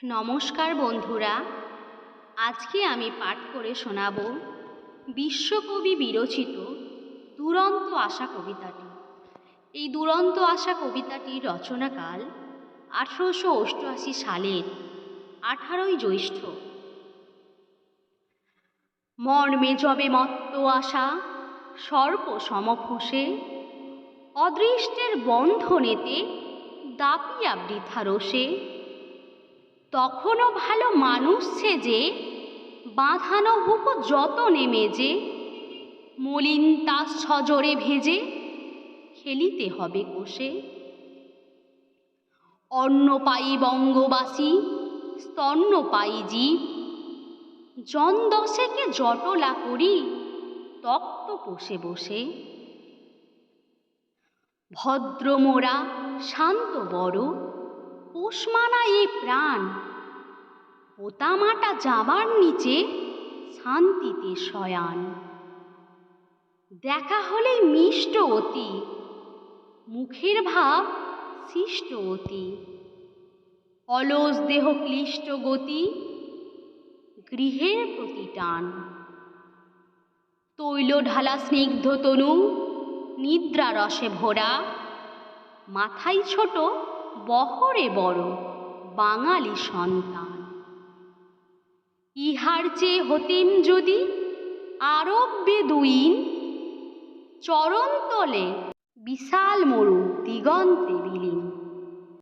নমস্কার বন্ধুরা, আজকে আমি পাঠ করে শোনাব বিশ্বকবি বিরচিত দুরন্ত আশা কবিতাটি। এই দুরন্ত আশা কবিতাটির রচনাকাল 1888 সালের 18ই জ্যৈষ্ঠ। মর্মে যবে মত্ত আশা সর্প সমফোষে, অদৃষ্টের বন্ধনেতে দাপিয়া বৃথা রোষে, তখনও ভালো মানুষ সেজে বাঁধানো হুকো যত নেমে যে, মলিন তা সজরে ভেজে খেলিতে হবে কোষে। অন্ন পাই বঙ্গবাসী স্তন্য পাই জীব, জন দশেকে জটলা করি তক্ত পোষে বসে। ভদ্র মোরা শান্ত বড় পোষমানা এ প্রাণ, পোতামাটা যাবার নিচে শান্তিতে শয়ান। দেখা হলেই মিষ্ট অতি, মুখের ভাব শিষ্ট অতি, অলস দেহ ক্লিষ্ট গতি, গৃহের প্রতি টান। তৈল ঢালা স্নিগ্ধ তনু নিদ্রা রসে ভরা, মাথায় ছোট বহরে বড় বাঙালি সন্তান। ইহার চেয়ে হতেম যদি আরব বেদুইন, চরণতলে বিশাল মরু দিগন্তে বিলীন।